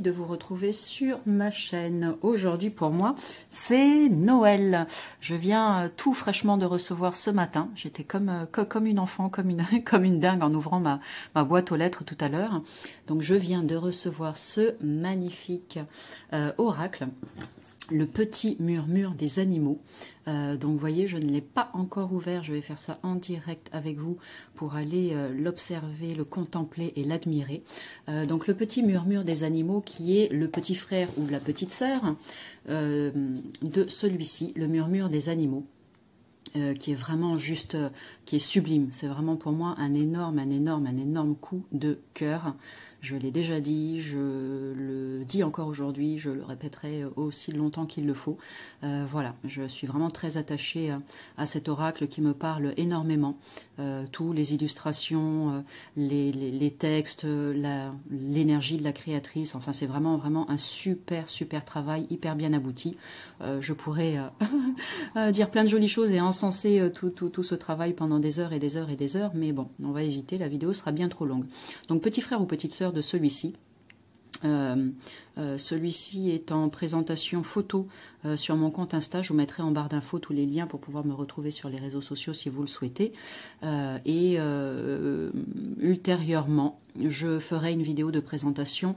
de vous retrouver sur ma chaîne. Aujourd'hui pour moi, c'est Noël. Je viens tout fraîchement de recevoir ce matin. J'étais comme une enfant, comme une dingue en ouvrant ma boîte aux lettres tout à l'heure. Donc je viens de recevoir ce magnifique oracle. Le petit murmure des animaux. Donc vous voyez, je ne l'ai pas encore ouvert, je vais faire ça en direct avec vous pour aller l'observer, le contempler et l'admirer. Donc le petit murmure des animaux qui est le petit frère ou la petite sœur de celui-ci, le murmure des animaux. Qui est vraiment juste, qui est sublime. C'est vraiment pour moi un énorme coup de cœur. Je l'ai déjà dit, je le dis encore aujourd'hui, je le répéterai aussi longtemps qu'il le faut. Voilà, je suis vraiment très attachée à cet oracle qui me parle énormément. Tous les illustrations, les textes, l'énergie de la créatrice, enfin c'est vraiment un super travail, hyper bien abouti. Je pourrais dire plein de jolies choses et encenser tout ce travail pendant des heures et des heures et des heures, mais bon, on va éviter, la vidéo sera bien trop longue. Donc petit frère ou petite sœur de celui-ci. Celui-ci est en présentation photo sur mon compte Insta. Je vous mettrai en barre d'infos tous les liens pour pouvoir me retrouver sur les réseaux sociaux si vous le souhaitez. Ultérieurement, je ferai une vidéo de présentation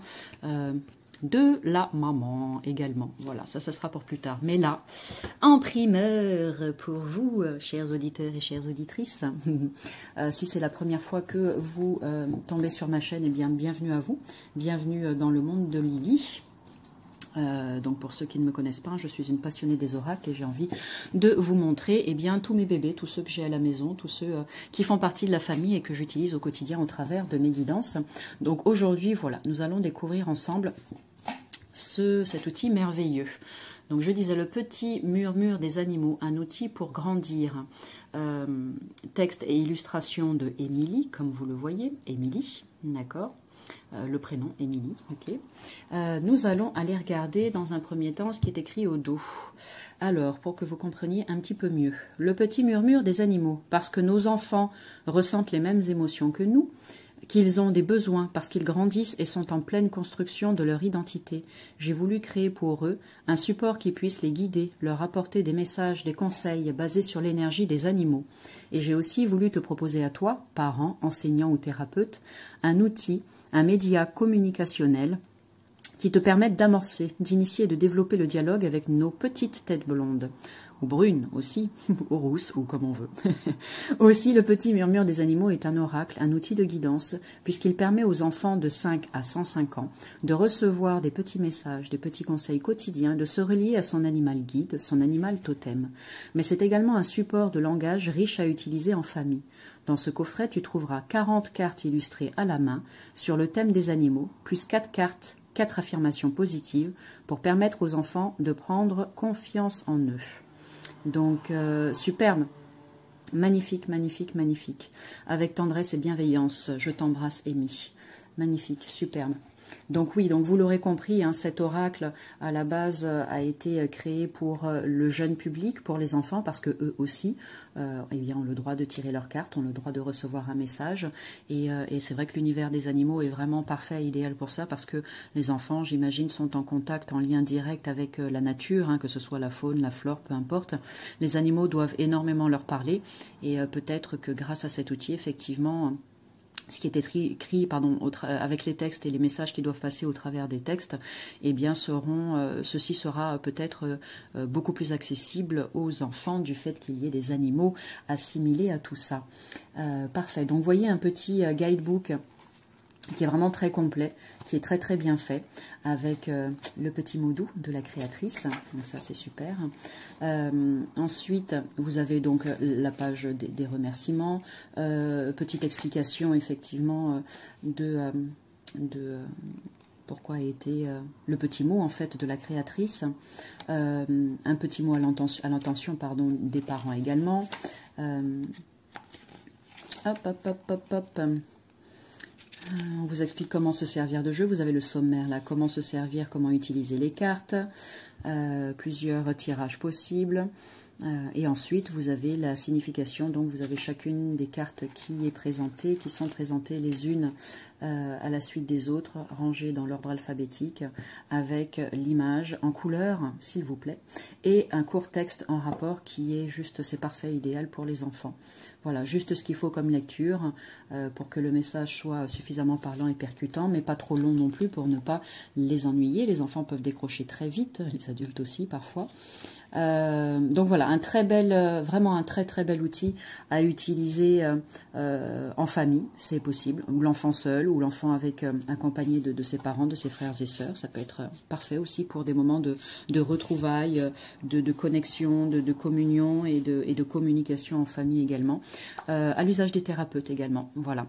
de la maman également. Voilà, ça sera pour plus tard. Mais là, en primeur pour vous, chers auditeurs et chères auditrices, si c'est la première fois que vous tombez sur ma chaîne, eh bien, bienvenue à vous. Bienvenue dans le monde de Lily. Donc pour ceux qui ne me connaissent pas, je suis une passionnée des oracles et j'ai envie de vous montrer tous mes bébés, tous ceux que j'ai à la maison, tous ceux qui font partie de la famille et que j'utilise au quotidien au travers de mes guidances. Donc aujourd'hui, voilà, nous allons découvrir ensemble cet outil merveilleux. Donc je disais le petit murmure des animaux, un outil pour grandir. Texte et illustration de Émilie, comme vous le voyez, Émilie, d'accord. Le prénom, Émilie, ok. Nous allons aller regarder dans un premier temps ce qui est écrit au dos. Alors, pour que vous compreniez un petit peu mieux, le petit murmure des animaux, parce que nos enfants ressentent les mêmes émotions que nous, qu'ils ont des besoins parce qu'ils grandissent et sont en pleine construction de leur identité. J'ai voulu créer pour eux un support qui puisse les guider, leur apporter des messages, des conseils basés sur l'énergie des animaux. Et j'ai aussi voulu te proposer à toi, parent, enseignant ou thérapeute, un outil, un média communicationnel qui te permette d'amorcer, d'initier et de développer le dialogue avec nos petites têtes blondes. Ou brunes aussi, ou rousses, ou comme on veut. Aussi, le petit murmure des animaux est un oracle, un outil de guidance, puisqu'il permet aux enfants de 5 à 105 ans de recevoir des petits messages, des petits conseils quotidiens, de se relier à son animal guide, son animal totem. Mais c'est également un support de langage riche à utiliser en famille. Dans ce coffret, tu trouveras 40 cartes illustrées à la main sur le thème des animaux, plus 4 cartes, 4 affirmations positives pour permettre aux enfants de prendre confiance en eux. Donc, superbe, magnifique, avec tendresse et bienveillance. Je t'embrasse, Amy. Magnifique, superbe. Donc oui, donc vous l'aurez compris, hein, cet oracle à la base a été créé pour le jeune public, pour les enfants, parce que eux aussi eh bien, ont le droit de tirer leurs cartes, ont le droit de recevoir un message. Et c'est vrai que l'univers des animaux est vraiment parfait, idéal pour ça, parce que les enfants, j'imagine, sont en contact, en lien direct avec la nature, hein, que ce soit la faune, la flore, peu importe. Les animaux doivent énormément leur parler, et peut-être que grâce à cet outil, effectivement, ce qui est écrit avec les textes et les messages qui doivent passer au travers des textes, eh bien ceci sera peut-être beaucoup plus accessible aux enfants du fait qu'il y ait des animaux assimilés à tout ça. Parfait. Donc vous voyez un petit guidebook qui est vraiment très complet, qui est très bien fait, avec le petit mot doux de la créatrice, donc ça c'est super. Ensuite, vous avez donc la page des remerciements, petite explication effectivement de pourquoi a été le petit mot en fait de la créatrice, un petit mot à l'intention des parents également. On vous explique comment se servir de jeu. Vous avez le sommaire là, comment se servir, comment utiliser les cartes, plusieurs tirages possibles. Et ensuite, vous avez la signification. Donc, vous avez chacune des cartes qui est présentée, qui sont présentées les unes à la suite des autres, rangées dans l'ordre alphabétique, avec l'image en couleur, s'il vous plaît, et un court texte en rapport qui est juste, c'est parfait, idéal pour les enfants. Voilà, juste ce qu'il faut comme lecture pour que le message soit suffisamment parlant et percutant, mais pas trop long non plus pour ne pas les ennuyer. Les enfants peuvent décrocher très vite, les adultes aussi parfois. Donc voilà, un très bel, vraiment un très très bel outil à utiliser en famille, c'est possible, ou l'enfant seul, ou l'enfant avec accompagné de ses parents, de ses frères et sœurs. Ça peut être parfait aussi pour des moments de retrouvailles, de connexion, de communion et de communication en famille également. À l'usage des thérapeutes également, voilà.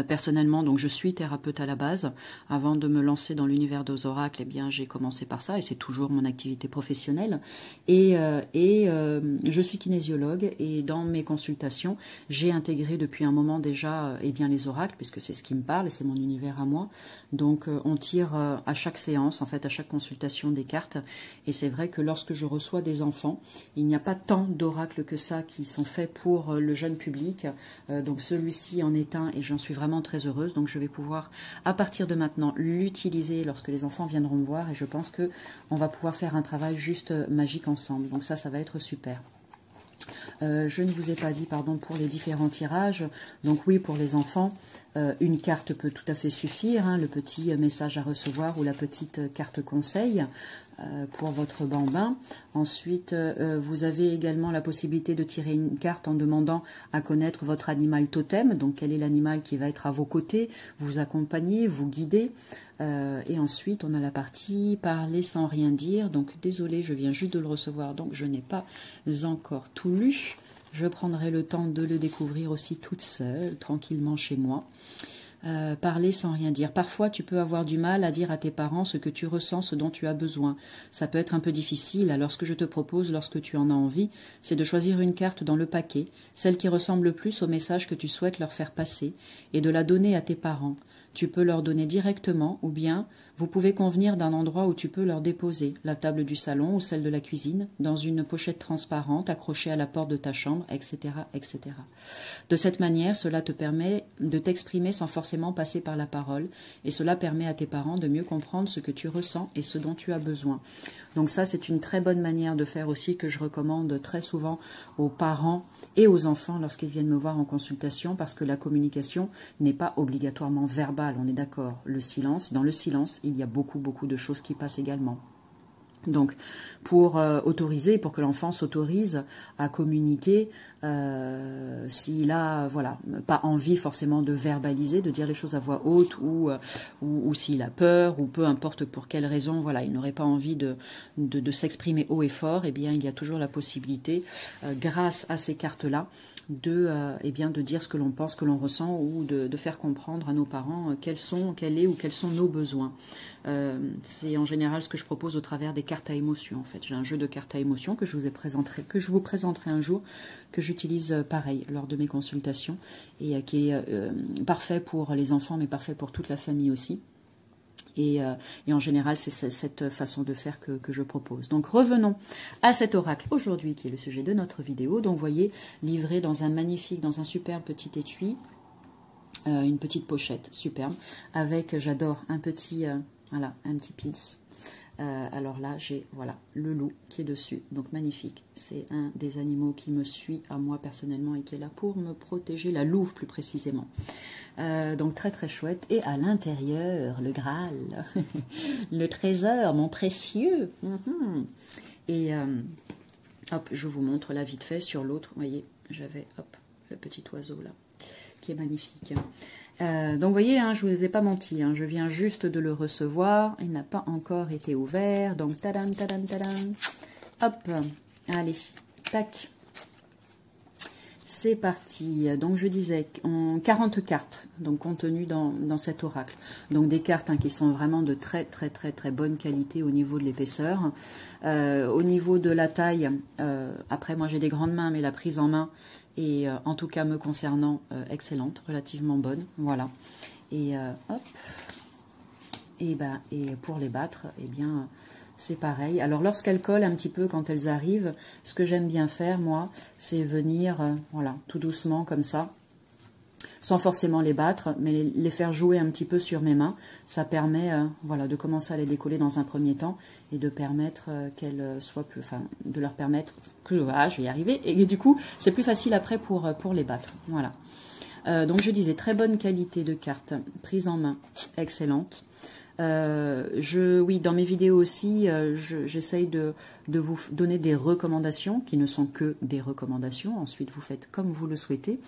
Personnellement, donc je suis thérapeute à la base. Avant de me lancer dans l'univers des oracles, eh bien j'ai commencé par ça et c'est toujours mon activité professionnelle. Et je suis kinésiologue et dans mes consultations, j'ai intégré depuis un moment déjà eh bien les oracles puisque c'est ce qui me parle et c'est mon univers à moi. Donc on tire à chaque séance, en fait à chaque consultation des cartes. Et c'est vrai que lorsque je reçois des enfants, il n'y a pas tant d'oracles que ça qui sont faits pour le jeune public. Donc celui-ci en est un et j'en suis vraiment très heureuse, donc je vais pouvoir à partir de maintenant l'utiliser lorsque les enfants viendront me voir et je pense que on va pouvoir faire un travail juste magique ensemble, donc ça va être super. Je ne vous ai pas dit, pardon, pour les différents tirages. Donc oui, pour les enfants, une carte peut tout à fait suffire, hein, le petit message à recevoir ou la petite carte conseil pour votre bambin. Ensuite, vous avez également la possibilité de tirer une carte en demandant à connaître votre animal totem. Donc, quel est l'animal qui va être à vos côtés, vous accompagner, vous guider. Et ensuite, on a la partie parler sans rien dire. Donc, désolé, je viens juste de le recevoir, donc je n'ai pas encore tout lu. Je prendrai le temps de le découvrir aussi toute seule, tranquillement chez moi. Parler sans rien dire. Parfois, tu peux avoir du mal à dire à tes parents ce que tu ressens, ce dont tu as besoin. Ça peut être un peu difficile, alors ce que je te propose, lorsque tu en as envie, c'est de choisir une carte dans le paquet, celle qui ressemble le plus au message que tu souhaites leur faire passer, et de la donner à tes parents. Tu peux leur donner directement, ou bien vous pouvez convenir d'un endroit où tu peux leur déposer, la table du salon ou celle de la cuisine, dans une pochette transparente accrochée à la porte de ta chambre, etc., etc. De cette manière, cela te permet de t'exprimer sans forcément passer par la parole, et cela permet à tes parents de mieux comprendre ce que tu ressens et ce dont tu as besoin. Donc ça, c'est une très bonne manière de faire aussi que je recommande très souvent aux parents et aux enfants lorsqu'ils viennent me voir en consultation, parce que la communication n'est pas obligatoirement verbale, on est d'accord. Le silence, dans le silence, il y a beaucoup de choses qui passent également. Donc, pour autoriser, pour que l'enfant s'autorise à communiquer, s'il a, voilà, pas envie forcément de verbaliser, de dire les choses à voix haute, ou s'il a peur, ou peu importe pour quelle raison, voilà, il n'aurait pas envie de s'exprimer haut et fort, eh bien, il y a toujours la possibilité, grâce à ces cartes-là, eh bien, de dire ce que l'on pense, ce que l'on ressent, ou de faire comprendre à nos parents quels sont nos besoins. C'est en général ce que je propose au travers des cartes à émotions. En fait, j'ai un jeu de cartes à émotions que je vous présenterai un jour, que j'utilise pareil lors de mes consultations et qui est parfait pour les enfants, mais parfait pour toute la famille aussi. Et en général, c'est cette façon de faire que je propose. Donc revenons à cet oracle aujourd'hui, qui est le sujet de notre vidéo. Donc vous voyez, livré dans un superbe petit étui, une petite pochette superbe, avec, j'adore, un petit pins. Alors là, j'ai le loup qui est dessus, donc magnifique. C'est un des animaux qui me suit à moi personnellement et qui est là pour me protéger, la louve plus précisément. Donc très très chouette. Et à l'intérieur, le Graal, le trésor, mon précieux. Et hop, je vous montre là vite fait sur l'autre. Vous voyez, j'avais le petit oiseau là, qui est magnifique. Donc vous voyez, hein, je ne vous ai pas menti, hein, je viens juste de le recevoir, il n'a pas encore été ouvert, donc tadam, tadam, tadam, hop, allez, tac, c'est parti. Donc je disais, 40 cartes donc contenues dans cet oracle, donc des cartes qui sont vraiment de très bonne qualité au niveau de l'épaisseur, au niveau de la taille, après moi j'ai des grandes mains, mais la prise en main, et en tout cas me concernant, excellente, relativement bonne, voilà. Et hop, Et pour les battre, eh bien, c'est pareil. Alors, lorsqu'elles collent un petit peu quand elles arrivent, ce que j'aime bien faire, moi, c'est venir, voilà, tout doucement comme ça, sans forcément les battre, mais les faire jouer un petit peu sur mes mains. Ça permet, voilà, de commencer à les décoller dans un premier temps et de permettre qu'elles soient plus, enfin, de leur permettre que, voilà, je vais y arriver. Et du coup, c'est plus facile après pour les battre. Voilà. Donc, je disais, très bonne qualité de carte, prise en main, excellente. Oui, dans mes vidéos aussi, j'essaye de vous donner des recommandations qui ne sont que des recommandations. Ensuite, vous faites comme vous le souhaitez.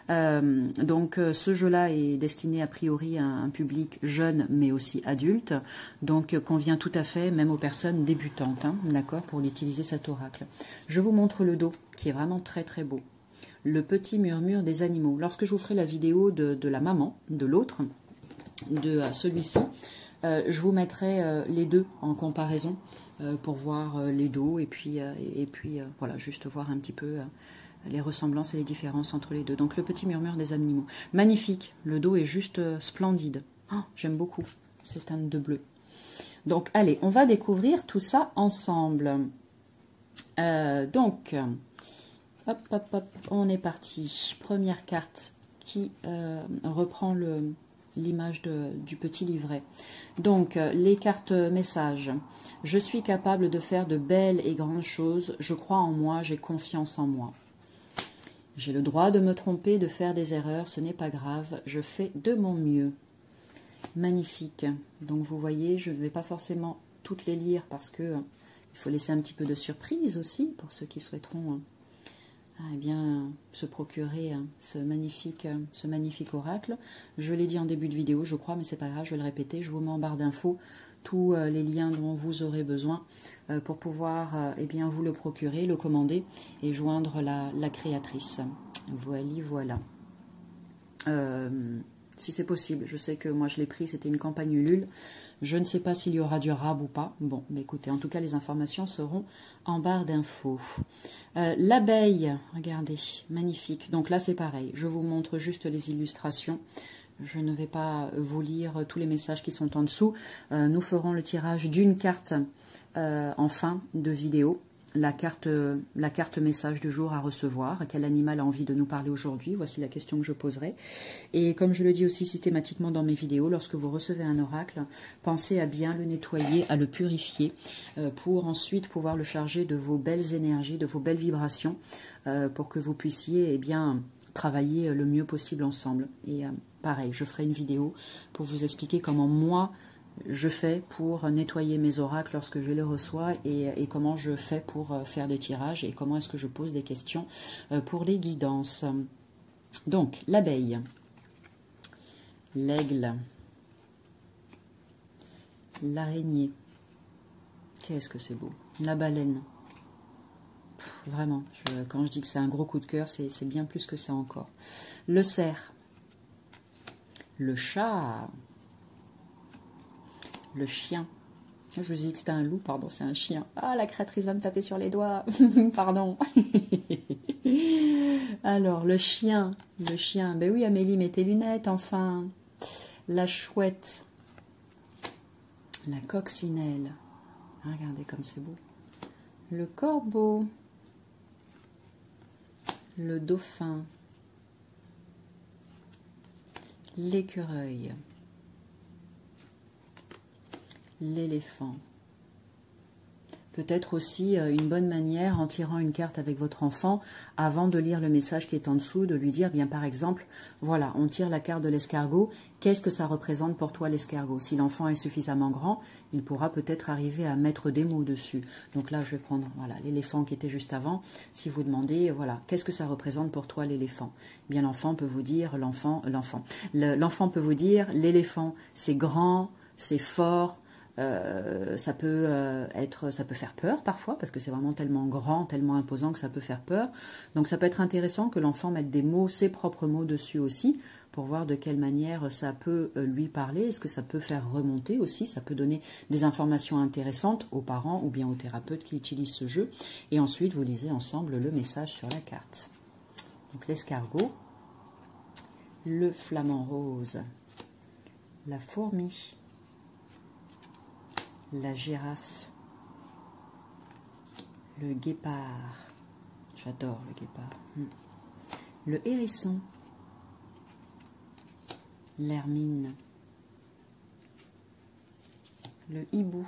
Donc, ce jeu-là est destiné a priori à un public jeune, mais aussi adulte. Donc, convient tout à fait, même aux personnes débutantes, hein, d'accord, pour l'utiliser cet oracle. Je vous montre le dos, qui est vraiment très très beau. Le petit murmure des animaux. Lorsque je vous ferai la vidéo de la maman, de l'autre, de celui-ci, je vous mettrai les deux en comparaison pour voir les dos et puis voilà, juste voir un petit peu les ressemblances et les différences entre les deux. Donc le petit murmure des animaux. Magnifique, le dos est juste splendide. Oh, j'aime beaucoup cette teinte de bleu. Donc allez, on va découvrir tout ça ensemble. Donc, hop, hop, hop, on est parti. Première carte qui reprend l'image du petit livret. Donc, les cartes messages. Je suis capable de faire de belles et grandes choses. Je crois en moi, j'ai confiance en moi. J'ai le droit de me tromper, de faire des erreurs. Ce n'est pas grave, je fais de mon mieux. Magnifique. Donc, vous voyez, je ne vais pas forcément toutes les lire parce que il faut laisser un petit peu de surprise aussi pour ceux qui souhaiteront eh bien, se procurer ce magnifique oracle. Je l'ai dit en début de vidéo, je crois, mais c'est pas grave, je vais le répéter. Je vous mets en barre d'infos tous les liens dont vous aurez besoin pour pouvoir eh bien, vous le procurer, le commander et joindre la créatrice. Voilà. Si c'est possible, je sais que moi je l'ai pris, c'était une campagne Ulule. Je ne sais pas s'il y aura du rab ou pas. Bon, mais écoutez, en tout cas, les informations seront en barre d'infos. L'abeille, regardez, magnifique. Donc là, c'est pareil. Je vous montre juste les illustrations. Je ne vais pas vous lire tous les messages qui sont en dessous. Nous ferons le tirage d'une carte en fin de vidéo. La carte message du jour à recevoir. Quel animal a envie de nous parler aujourd'hui? Voici la question que je poserai. Et comme je le dis aussi systématiquement dans mes vidéos, lorsque vous recevez un oracle, pensez à bien le nettoyer, à le purifier, pour ensuite pouvoir le charger de vos belles énergies, de vos belles vibrations, pour que vous puissiez eh bien, travailler le mieux possible ensemble. Et pareil, je ferai une vidéo pour vous expliquer comment moi, je fais pour nettoyer mes oracles lorsque je les reçois et comment je fais pour faire des tirages et comment est-ce que je pose des questions pour les guidances. Donc, l'abeille, l'aigle, l'araignée, qu'est-ce que c'est beau, la baleine. Vraiment, quand je dis que c'est un gros coup de cœur, c'est bien plus que ça encore. Le cerf, le chat, le chien. Je vous dis que c'était un loup, pardon, c'est un chien. Ah, la créatrice va me taper sur les doigts. Pardon. Alors, le chien. Ben oui, Amélie, mets tes lunettes, enfin. La chouette. La coccinelle. Regardez comme c'est beau. Le corbeau. Le dauphin. L'écureuil. L'éléphant. Peut-être aussi une bonne manière, en tirant une carte avec votre enfant, avant de lire le message qui est en dessous, de lui dire, bien par exemple, voilà, on tire la carte de l'escargot, qu'est-ce que ça représente pour toi l'escargot? Si l'enfant est suffisamment grand, il pourra peut-être arriver à mettre des mots dessus. Donc là, je vais prendre voilà l'éléphant qui était juste avant. Si vous demandez, voilà, qu'est-ce que ça représente pour toi l'éléphant? Eh bien, l'enfant peut vous dire, l'enfant peut vous dire, l'éléphant, c'est grand, c'est fort. Ça peut faire peur parfois parce que c'est vraiment tellement grand, tellement imposant que ça peut faire peur. Donc ça peut être intéressant que l'enfant mette des mots, ses propres mots dessus aussi, pour voir de quelle manière ça peut lui parler. Est-ce que ça peut faire remonter aussi? Ça peut donner des informations intéressantes aux parents ou bien aux thérapeutes qui utilisent ce jeu. Et ensuite, vous lisez ensemble le message sur la carte. Donc l'escargot, le flamant rose, la fourmi, la girafe, le guépard, j'adore le guépard, le hérisson, l'hermine, le hibou,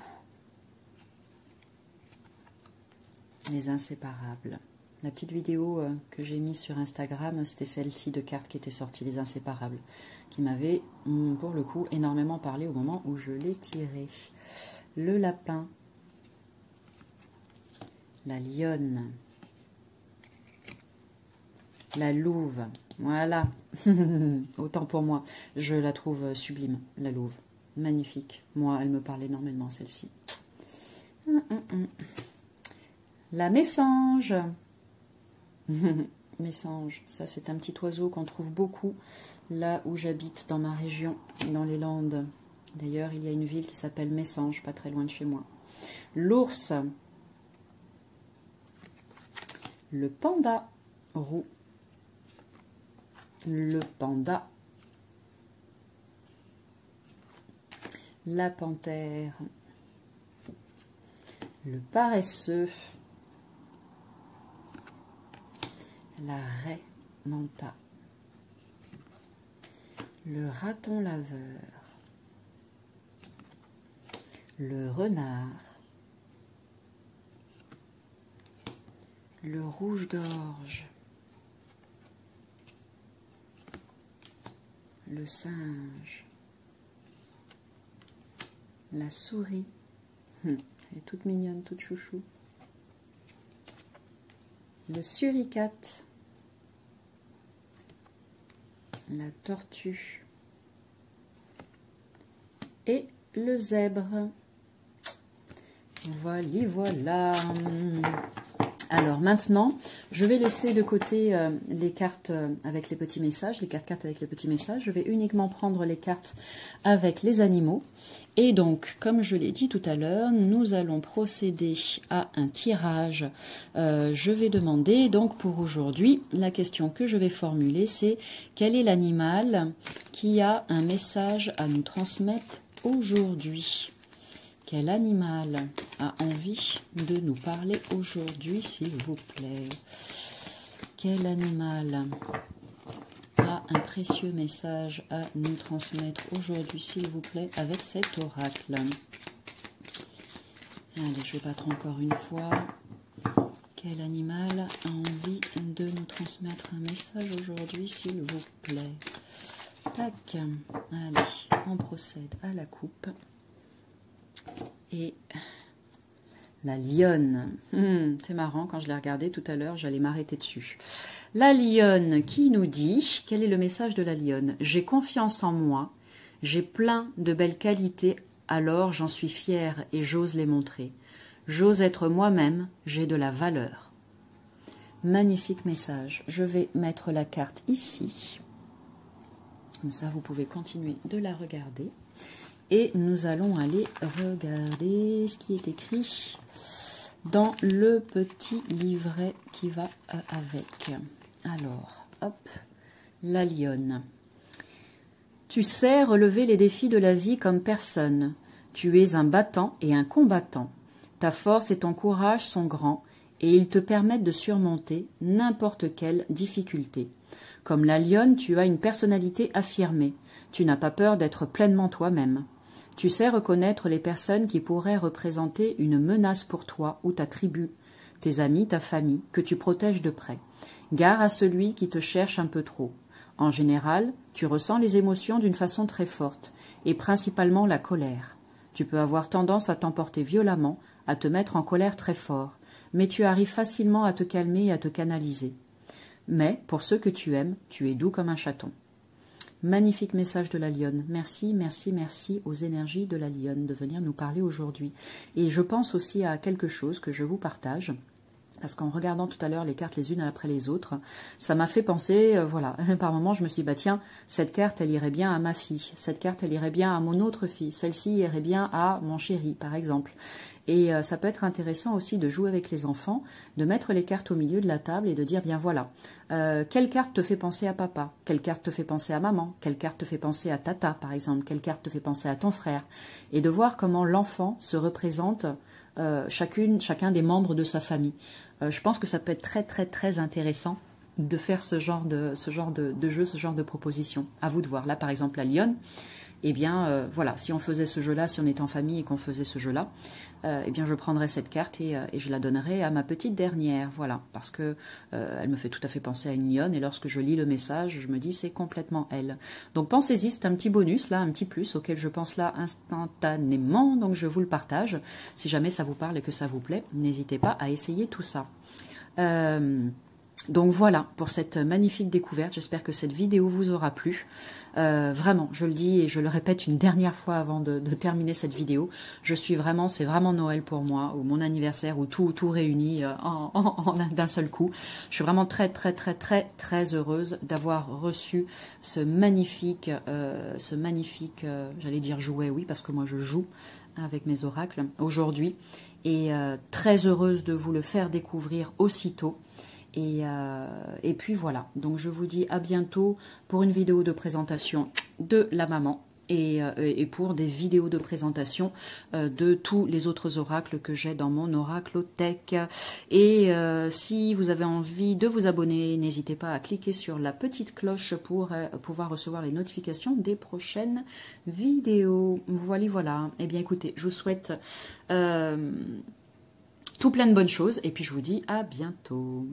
les inséparables. La petite vidéo que j'ai mise sur Instagram, c'était celle-ci de cartes qui était sortie, les inséparables, qui m'avait, pour le coup, énormément parlé au moment où je l'ai tiré. Le lapin, la lionne, la louve, voilà, autant pour moi, je la trouve sublime, la louve, magnifique. Moi, elle me parle énormément, celle-ci. La messange. Messange, ça c'est un petit oiseau qu'on trouve beaucoup là où j'habite dans ma région, dans les Landes. D'ailleurs, il y a une ville qui s'appelle Messange, pas très loin de chez moi. L'ours, le panda roux, le panda, la panthère, le paresseux, la raie manta, le raton laveur, le renard, le rouge-gorge, le singe, la souris, elle est toute mignonne, toute chouchou, le suricate, la tortue et le zèbre. Voilà. Alors maintenant, je vais laisser de côté les cartes avec les petits messages, les cartes avec les petits messages. Je vais uniquement prendre les cartes avec les animaux. Et donc, comme je l'ai dit tout à l'heure, nous allons procéder à un tirage. Je vais demander, donc pour aujourd'hui, la question que je vais formuler, c'est quel est l'animal qui a un message à nous transmettre aujourd'hui ? Quel animal a envie de nous parler aujourd'hui, s'il vous plaît? Quel animal a un précieux message à nous transmettre aujourd'hui, s'il vous plaît, avec cet oracle? Allez, je vais battre encore une fois. Quel animal a envie de nous transmettre un message aujourd'hui, s'il vous plaît? Tac. Allez, on procède à la coupe. Et la lionne, c'est marrant, quand je l'ai regardée tout à l'heure, j'allais m'arrêter dessus. La lionne qui nous dit, quel est le message de la lionne? J'ai confiance en moi, j'ai plein de belles qualités, alors j'en suis fière et j'ose les montrer. J'ose être moi-même, j'ai de la valeur. Magnifique message. Je vais mettre la carte ici. Comme ça, vous pouvez continuer de la regarder. Et nous allons aller regarder ce qui est écrit dans le petit livret qui va avec. Alors, hop, la lionne. Tu sais relever les défis de la vie comme personne. Tu es un battant et un combattant. Ta force et ton courage sont grands et ils te permettent de surmonter n'importe quelle difficulté. Comme la lionne, tu as une personnalité affirmée. Tu n'as pas peur d'être pleinement toi-même. Tu sais reconnaître les personnes qui pourraient représenter une menace pour toi ou ta tribu, tes amis, ta famille, que tu protèges de près. Gare à celui qui te cherche un peu trop. En général, tu ressens les émotions d'une façon très forte, et principalement la colère. Tu peux avoir tendance à t'emporter violemment, à te mettre en colère très fort, mais tu arrives facilement à te calmer et à te canaliser. Mais, pour ceux que tu aimes, tu es doux comme un chaton. Magnifique message de la lionne. Merci, merci, merci aux énergies de la lionne de venir nous parler aujourd'hui. Et je pense aussi à quelque chose que je vous partage. Parce qu'en regardant tout à l'heure les cartes les unes après les autres, ça m'a fait penser, voilà, par moment je me suis dit, bah tiens, cette carte elle irait bien à ma fille, cette carte elle irait bien à mon autre fille, celle-ci irait bien à mon chéri par exemple. Et ça peut être intéressant aussi de jouer avec les enfants, de mettre les cartes au milieu de la table et de dire, bien voilà, quelle carte te fait penser à papa, quelle carte te fait penser à maman, quelle carte te fait penser à tata par exemple, quelle carte te fait penser à ton frère, et de voir comment l'enfant se représente chacun des membres de sa famille. Je pense que ça peut être très très très intéressant de faire ce genre de jeu, ce genre de proposition. À vous de voir. Là par exemple la lionne, eh bien voilà, si on faisait ce jeu-là, si on était en famille et qu'on faisait ce jeu-là, eh bien je prendrais cette carte et je la donnerais à ma petite dernière, voilà, parce que elle me fait tout à fait penser à une lionne et lorsque je lis le message, je me dis c'est complètement elle. Donc pensez-y, c'est un petit bonus là, un petit plus auquel je pense là instantanément, donc je vous le partage. Si jamais ça vous parle et que ça vous plaît, n'hésitez pas à essayer tout ça. Donc voilà pour cette magnifique découverte, j'espère que cette vidéo vous aura plu. Vraiment, je le dis et je le répète une dernière fois avant de terminer cette vidéo, c'est vraiment Noël pour moi, ou mon anniversaire, ou tout réuni d'un seul coup. Je suis vraiment très très très très très heureuse d'avoir reçu ce magnifique, j'allais dire jouet, oui, parce que moi je joue avec mes oracles aujourd'hui, et très heureuse de vous le faire découvrir aussitôt. Et puis voilà, donc je vous dis à bientôt pour une vidéo de présentation de la maman et pour des vidéos de présentation de tous les autres oracles que j'ai dans mon oraclothèque. Et si vous avez envie de vous abonner, n'hésitez pas à cliquer sur la petite cloche pour pouvoir recevoir les notifications des prochaines vidéos. Voilà. Eh bien écoutez, je vous souhaite tout plein de bonnes choses et puis je vous dis à bientôt.